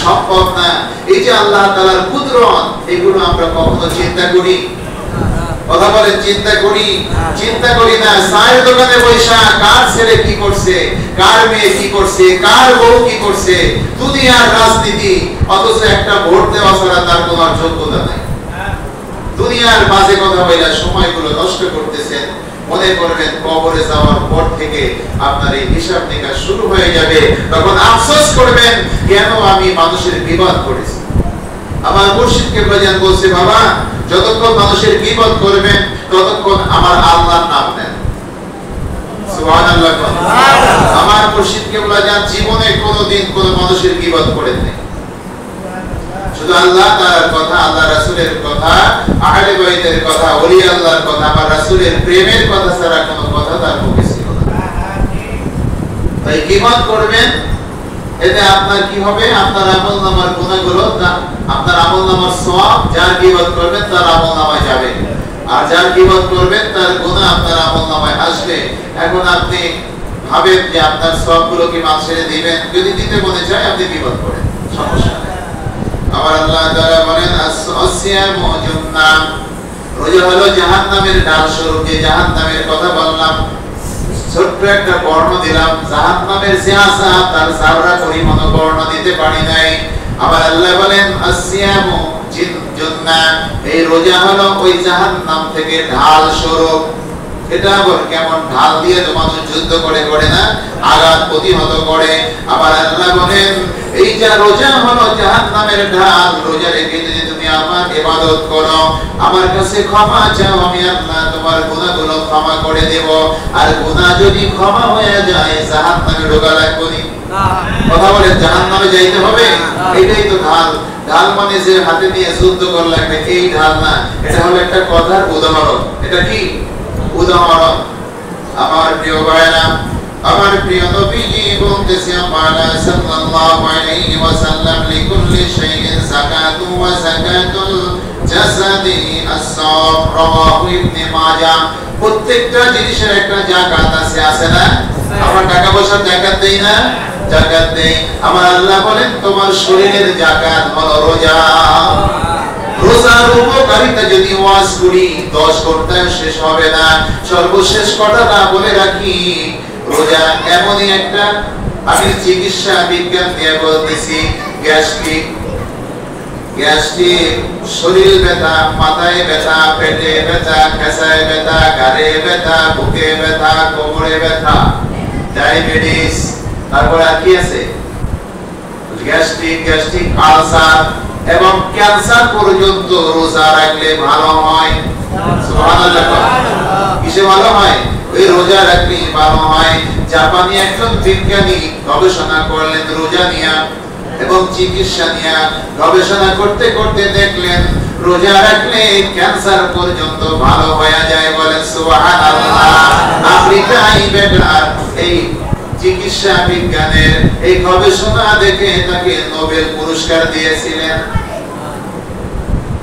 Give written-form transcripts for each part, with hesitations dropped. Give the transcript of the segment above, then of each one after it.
সম্ভব না। এই যে আল্লাহ তাআলার কুদরত, এগুলো আমরা কখনো চিন্তা করি? কথা বলেন, চিন্তা করি? চিন্তা করি না। চায়ের দোকানে বৈশা কার ছেলে কি করছে, কার মেয়ে কি করছে, কার বউ কি করছে, দুনিয়ার রাজনীতি, অথচ একটা ভোট দেওয়া ছাড়া তার কোনো যোগ্যতা নাই। দুনিয়ার বাজে কথা বলে সময়গুলো নষ্ট করতেছেন। মনে করবেন কবরে যাওয়ার পর থেকে আপনার এই হিসাব নিকাশ শুরু হয়ে যাবে, তখন আফসোস করবেন কেন আমি মানুষের বিবাদ করেছি। আমার মুর্শিদ কেবলাজান বলছে, বাবা যতক্ষণ মানুষের গীবত করবেন ততক্ষণ আমার আল্লাহর নাম নেন। সুবহানাল্লাহ। আমার মুর্শিদ কেবলাজান জীবনে কোনোদিন কোনো মানুষের গীবত করেন নাই। শুধু আল্লাহ তাআলার কথা, আল্লাহ রাসূলের কথা, আহলে বাইতের কথা, ওলি আল্লাহর কথা, আমার রাসূলের প্রেমের কথা ছাড়া কোনো কথা তার মুখে ছিল না। তাই গীবত করবেন, এতে আপনার কি হবে? আপনার আমলনামার গুনাহগুলো, আপনার আমলনামার সওয়াব, যার গীবত করবেন তার আমলনামায় যাবে, আর যার গীবত করবেন তার গুনাহ আপনার আমলনামায় আসবে। এখন আপনি ভাবেন যে আপনার সওয়াবগুলো কি মানুষের দিবেন? যদি দিতে মনে চায় আপনি গীবত করেন, সমস্যা নেই। আমার আল্লাহ তাআলা বলেন, আসিয়ামু জান্নাম, রোজা হলো জাহান্নামের ঢাল স্বরূপ। যে জাহান্নামের কথা বললাম, ছোট্ট একটা বর্ণ দিলাম, জাহান্নামের যে আযাব তার যারা পরিমাণ বর্ণ দিতে পারি নাই। আবার আল্লাহ বলেন, আসিয়ামু জান্নাম, এই রোজা হলো ওই জাহান্নাম থেকে ঢাল স্বরূপ। এটা আবার কেমন? ঢাল দিয়ে তো মানুষ যুদ্ধ করে না, আঘাত প্রতিহত করে। আবার আল্লাহ বলেন, এই যে রোজা হলো জাহান্নামের ঢাল, রোজা রেখে যদি তুমি আমার ইবাদত করো, আমার কাছে ক্ষমা চাও, আমি আল্লাহ তোমার গুনাহগুলো ক্ষমা করে দেব। আর গুনাহ যদি ক্ষমা হয়ে যায় জাহান্নামে ঢোকা লাগবে না। কথা বলেন, জাহান্নামে যাইতে হবে? এটাই তো ঢাল। ঢাল মানে যে হাতে নিয়ে যুদ্ধ করা লাগবে, এই ঢাল না। এটা হলো একটা কথার উদাহরণ। এটা কি উদাহরণ? আমার প্রিয় ভাইরা, আমার প্রিয় নবীজি বলতেছেন, মালা সাল্লাল্লাহু আলাইহি ওয়াসাল্লাম, লিকুল্লি শাইইন যাকাতু ওয়া যাকাতুল জাসাদি আস-সাওম, রাওয়াহু ইবনে মাজাহ। প্রত্যেকটা জিনিসের একটা যাকাত আছে, আছে না? আমরা টাকা পয়সার যাকাত দেই না? যাকাত দেই। আমার আল্লাহ বলেন, তোমার শরীরের যাকাত হলো রোজা। রোজার উপকারিতা যদি ওয়াজ করি 10 ঘন্টায় শেষ হবে না। সর্বশেষ কথাটা বলে রাখি, রোজা এমনই একটা, আমি চিকিৎসা বিজ্ঞান দিয়ে বলতেছি, গ্যাস্ট্রিক, শরীর ব্যথা, মাথায় ব্যথা, পেটে ব্যথা, খেসায় ব্যথা, ঘাড়ে ব্যথা, বুকে ব্যথা, কোমরে ব্যথা, ডায়াবেটিস, তারপর আর কি আছে? গ্যাস্ট্রিক আলসার এবং ক্যান্সার পর্যন্ত রোজা রাখলে ভালো হয়। সুবহানাল্লাহ। কিসে ভালো হয়? ওই রোজা রাখলে ভালো হয়। জাপানি একজন বিজ্ঞানী গবেষণা করলেন রোজা নিয়ে এবং চিকিৎসা নিয়ে। গবেষণা করতে করতে দেখলেন রোজা রাখলে ক্যান্সার পর্যন্ত ভালো হয়ে যায়। বলেন সুবহানাল্লাহ। আফ্রিকায় বেটার এই চিকিৎসা বিজ্ঞানের এই গবেষণা দেখে তাকে নোবেল পুরস্কার দিয়েছিলেন।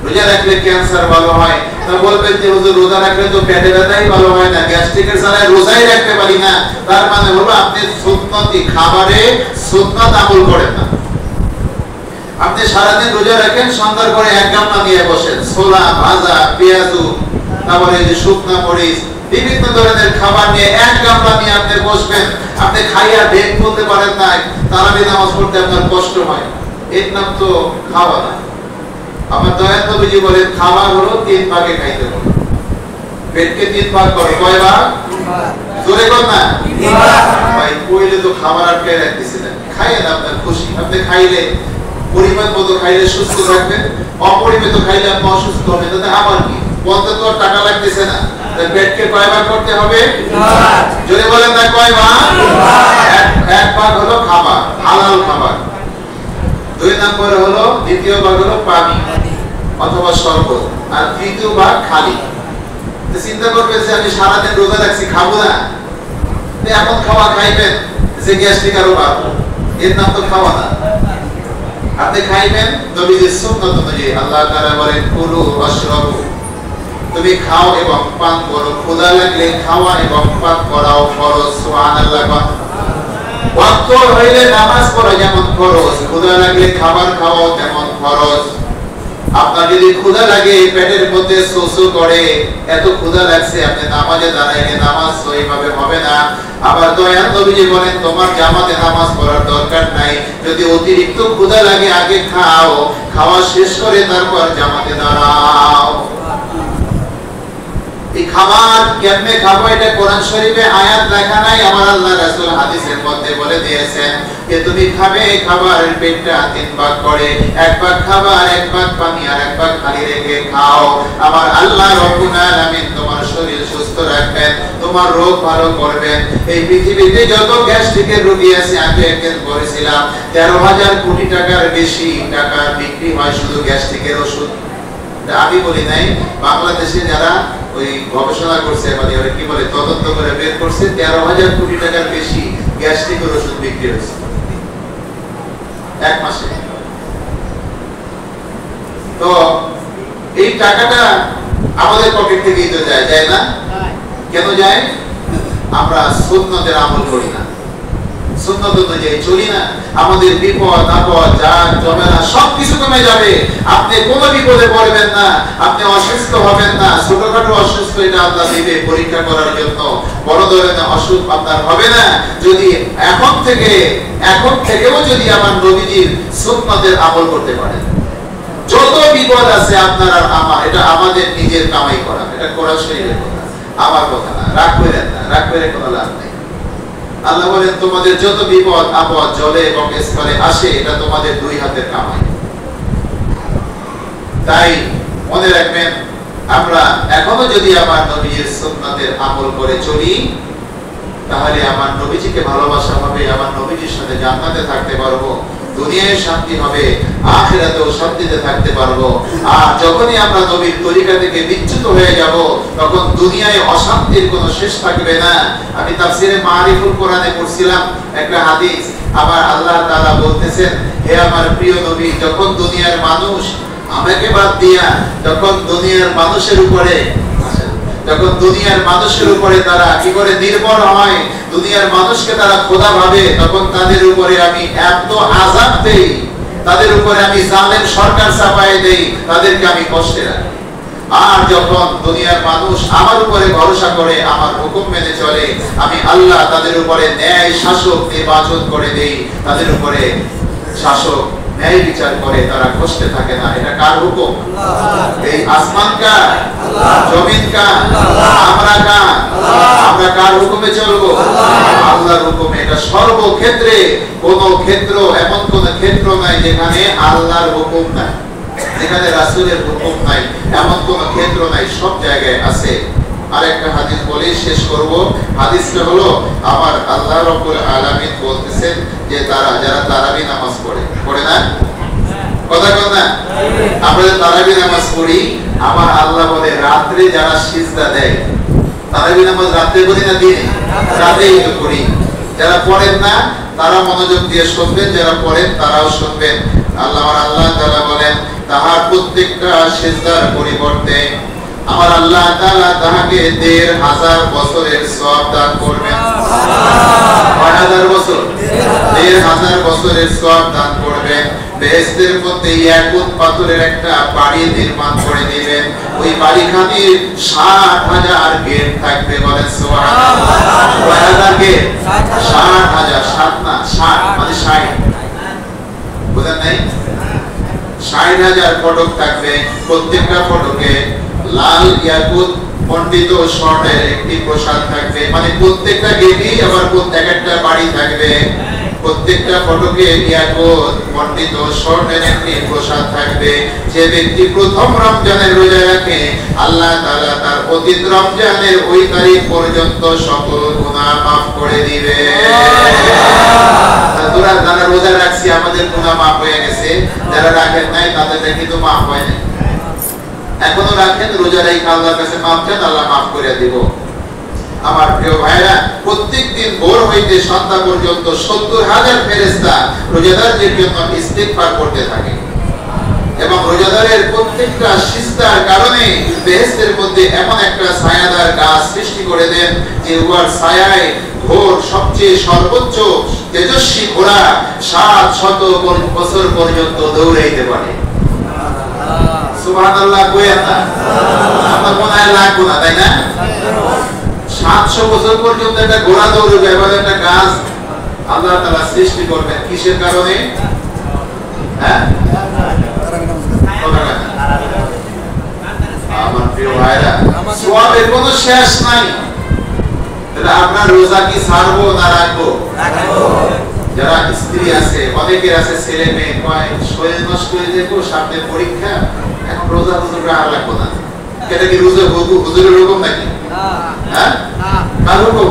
রোজা রাখলে ক্যান্সার ভালো হয়। তা বলবেন যে হুজুর, রোজা রাখলে তো পেটে ব্যথাই ভালো হয় না, গ্যাস্ট্রিকের জ্বালায় রোজাই রাখতে পারি না। তার মানে হলো আপনি সুন্নতি খাবারে সুন্নাত আমল করেন না। আপনি সারাদিন রোজা রাখেন, সন্ধ্যার পরে এক গামলা নিয়ে বসেন, ছোলা ভাজা, পেঁয়াজু, তারপরে যে শুকনা মরিচ, বিভিন্ন ধরনের খাবার নিয়ে এক গামলা নিয়ে আপনি বসবেন। আপনি খাইয়া ঢেক বলতে পারেন না, তারাবি নামাজ পড়তে আপনার কষ্ট হয়। এর নাম তো খাওয়া না। আমার দয়াল নবীজি বলেন, খাবার হলো 3 ভাগে খাইতে হবে। পেটকে 3 ভাগ করো। কয় ভাগ? জোরে কর না। ভাই কইলে তো খাবার আটকে রাখতেছে না। খাইয়ে না, আপনার খুশি। আপনি খাইলে পরিমাণ মতো খাইলে সুস্থ থাকবেন, অপরিমিত খাইলে আপনি অসুস্থ হবেন। তাতে আবার কি? বলতে তো টাকা লাগতেছে না। পেটকে কয় ভাগ করতে হবে? যদি বলেন না কয় ভাগ? এক ভাগ হলো খাবার, হালাল খাবার। 2 নম্বর হলো, দ্বিতীয় ভাগ হলো পানি অথবা শরবত, আর তৃতীয় ভাগ খালি। চিন্তা করবেন যে আমি সারাদিন রোজা রাখছি, খাবো না। এমন খাওয়া খাইবেন যে গ্যাস্ট্রিক আরো বাড়বে। এর নাম তো খাওয়া না। আপনি খাইবেন নবীজির সুন্নাত অনুযায়ী। আল্লাহ তাআলা বলেন, কুলু ওয়াশরাবু, তুমি খাও এবং পান করো। ক্ষুধা লাগলে খাওয়া এবং পান করাও ফরজ। সুবহানাল্লাহ। ওয়াক্ত হইলে নামাজ পড়া যেমন ফরজ, ক্ষুধা লাগলে খাবার খাওয়াও তেমন ফরজ। আপনার যদি ক্ষুধা লাগে, পেটের মধ্যে শোষো করে, এত ক্ষুধা লাগছে, আপনি নামাজে দাঁড়াইলে নামাজ ওইভাবে হবে না। আবার দয়াল নবীজি বলেন তোমার জামাতে নামাজ পড়ার দরকার নাই, যদি অতিরিক্ত ক্ষুধা লাগে আগে খাও, খাওয়া শেষ করে তারপর জামাতে দাঁড়াও। এই খাবার কেমনে খাবো এটা কোরআন শরীফে আয়াত লেখা নাই, আমার আল্লাহ রাসূল হাদিসের মধ্যে বলে দিয়েছেন যে তুমি খাবে, খাবারের পেটটা 3 ভাগ করে, 1 ভাগ খাবার, 1 ভাগ পানি আর 1 ভাগ খালি রেখে খাও। আমার আল্লাহ রব্বুল আলামিন তোমার শরীর সুস্থ রাখবেন, তোমার রোগ ভালো করবেন। এই পৃথিবীতে যত গ্যাস্ট্রিকের রোগী আছে, আমি একদিন বলেছিলাম 13,000 কোটি টাকার বেশি টাকা বিক্রি হয় শুধু গ্যাস্ট্রিকের ওষুধ। আমি বলি নাই, বাংলাদেশে যারা ওই গবেষণা করছে, মানে ওরা কি বলে তদন্ত করে বের করছে 13,000 কোটি টাকার বেশি গ্যাস্ট্রিকের ওষুধ বিক্রি হয়েছে 1 মাসে। তো এই টাকাটা আমাদের পকেট থেকেই তো যায় না? কেন যায়? আমরা সুন্নতের আমল করি না, সুন্নত অনুযায়ী চলি না। আমাদের বিপদ আপদ যা ঝামেলা সবকিছু কমে যাবে, আপনি কোনো বিপদে পড়বেন না, আপনি অসুস্থ হবেন না। ছোটখাটো অসুস্থ এটা আল্লাহ দিবে পরীক্ষা করার জন্য, বড় ধরনের অসুখ আপনার হবে না যদি এখন থেকেও যদি আমার নবীজির সুন্নতের আমল করতে পারেন। যত বিপদ আছে আপনার আর আমার, এটা আমাদের নিজের কামাই করা, এটা কোরআন শরীফের কথা, আমার কথা না। রাগ করেন না, রাগ করে কোনো লাভ নেই। আল্লাহ বলেন তোমাদের যত বিপদ আপদ জলে এবং স্থলে আসে, এটা তোমাদের 2 হাতের কামাই। তাই মনে রাখবেন, আমরা এখনো যদি আমার নবীর সুন্নতের আমল করে চলি, তাহলে আমার নবীজিকে ভালোবাসা হবে, আমার নবীজির সাথে জান্নাতে থাকতে পারবো, দুনিয়ায় শান্তি হবে, আখিরাতেও শান্তিতে থাকতে পারবো। আর যখনই আমরা নবীর তরিকা থেকে বিচ্যুত হয়ে যাব, তখন দুনিয়ায় অশান্তির কোনো শেষ থাকবে না। আমি তাফসিরে মারিফুল কোরআনে পড়ছিলাম একটা হাদিস, আবার আল্লাহ তাআলা বলতেছেন, হে আমার প্রিয় নবী, যখন দুনিয়ার মানুষ আমাকে বাদ দিয়া যখন দুনিয়ার মানুষের উপরে তারা কি করে নির্ভর হয়, দুনিয়ার মানুষকে তারা খোদা ভাবে, তখন তাদের উপরে আমি এত আযাব দেই, তাদের উপরে আমি জালেম সরকার চাপায় দেই, তাদেরকে আমি কষ্টে রাখি। আর যখন দুনিয়ার মানুষ আমার উপরে ভরসা করে, আমার হুকুম মেনে চলে, আমি আল্লাহ তাদের উপরে ন্যায় শাসক নির্বাচন করে দেই, তাদের উপরে শাসক ন্যায় বিচার করে, তারা কষ্টে থাকে না। এটা কার হুকুম? এই আসমান কার? জমিন কার? আমরা কার হুকুমে চলবো? আল্লাহর হুকুমে। এটা সর্বক্ষেত্রে, কোন ক্ষেত্র এমন কোন ক্ষেত্র নাই যেখানে আল্লাহর হুকুম নাই, যেখানে রাসূলের হুকুম নাই, এমন কোন ক্ষেত্র নাই, সব জায়গায় আছে। আরেকটা হাদিস বলে শেষ করব। হাদিসটা হলো, আমার আল্লাহ রাব্বুল আলামিন বলতেছেন যে যারা তারাবি নামাজ পড়ে না, কথা কথা আমরা তারাবি নামাজ পড়ি, আমার আল্লাহ বলে রাত্রে যারা সিজদা দেয়, তারাবি নামাজ রাতে পড়ি না দিনে? রাতেই তো পড়ি। যারা পড়েন না তারা মনোযোগ দিয়ে শুনবেন, যারা পড়েন তারাও শুনবেন। আল্লাহ তাআলা বলেন, তাহার প্রত্যেকটা সিজদার পরিবর্তে আমার আল্লাহ তাআলা তাহাকে ১,৫০০ বছরের সওয়াব দান করবেন। ১,০০০ বছর, ১,৫০০ বছরের সওয়াব দান করবেন। বেহেশতের মধ্যে ইয়াকুত পাথরের একটা বাড়ি নির্মাণ করে দিবেন। ওই বাড়িখানির ৬০,০০০ গেট থাকবে, বলেন সুবহানাল্লাহ। ৬০০০ গেট, ৬০,০০০, ৬০ না ৬০ মানে ৬০, বুঝেন নাই? ৬০,০০০ ফটক থাকবে, প্রত্যেকটা ফটকে লাল ইয়াকুত মণ্ডিত স্বর্ণের একটি প্রসাদ থাকবে। মানে প্রত্যেকটা গেটই আবার একটা বাড়ি থাকবে, প্রত্যেকটা ফটকে ইয়াকুত মণ্ডিত স্বর্ণের একটি প্রসাদ থাকবে। যে ব্যক্তি প্রথম রমজানের রোজা রাখে, আল্লাহ তাআলা তার অতীত রমজানের ওই তারিখ পর্যন্ত সকল গুনাহ মাফ করে দিবে। যারা রোজা রাখছি আমাদের গুনাহ মাফ হয়ে গেছে, যারা রাখেন নাই তাদের কিন্তু মাফ হয় নাই। এখনো রাখেন, রোজা রেখে আল্লাহর কাছে মাফ চান, আল্লাহ মাফ করে দিব। আমার প্রিয় ভাইরা, প্রত্যেকদিন ভোর হইতে সন্ধ্যা পর্যন্ত ৭০,০০০ ফেরেশতা রোজাদারদের জন্য ইস্তিগফার করতে থাকে, এবং রোজাদারের প্রত্যেকটা সিজদা সিজদার কারণে বেহেশতের মধ্যে এমন একটা ছায়াদার গাছ সৃষ্টি করে দেন যে উহার ছায়ায় ঘোর সবচেয়ে সর্বোচ্চ তেজস্বী ঘোড়া 700 বছর পর্যন্ত দৌড়াইতে পারে। সুবহানাল্লাহ কইয়া না, আমার মনে হয় লাগবে না, তাই না? 700 বছর পর্যন্ত একটা ঘোড়া দৌড়বে, এবার একটা গাছ আল্লাহ তাআলা সৃষ্টি করবেন কিসের কারণে? হ্যাঁ, আমার প্রিয় ভাইরা, সওয়াবের কোনো শেষ নাই। তাহলে আপনার রোজা কি ছাড়বো না রাখবো? যারা স্ত্রী আছে, অনেকের আছে ছেলে মেয়ে, কয় শরীর নষ্ট হয়ে যাবো, সামনে পরীক্ষা, এখন রোজা হুজুর আর রাখবো না। এটা কি রোজা হুজুরের হুকুম নাকি? হ্যাঁ, কার হুকুম?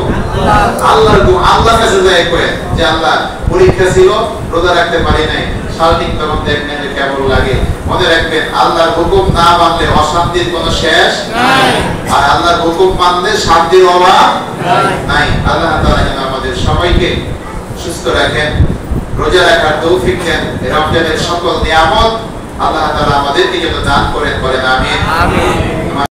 আল্লাহর হুকুম। আল্লাহর কাছে যায় কয় যে আল্লাহ পরীক্ষা ছিল, রোজা রাখতে পারি নাই, শারীরিক তখন দেখবেন যে কেমন লাগে। মনে রাখবেন, আল্লাহর হুকুম না মানলে অশান্তির কোনো শেষ নাই, আর আল্লাহর হুকুম মানলে শান্তির অভাব নাই। আল্লাহ তাআলা যেন আমাদের সবাইকে সুস্থ রাখেন, রোজা রাখার তৌফিক দেন, রমজানের সকল নিয়ামত আল্লাহ তাআলা আমাদেরকে যেন দান করেন, আমিন।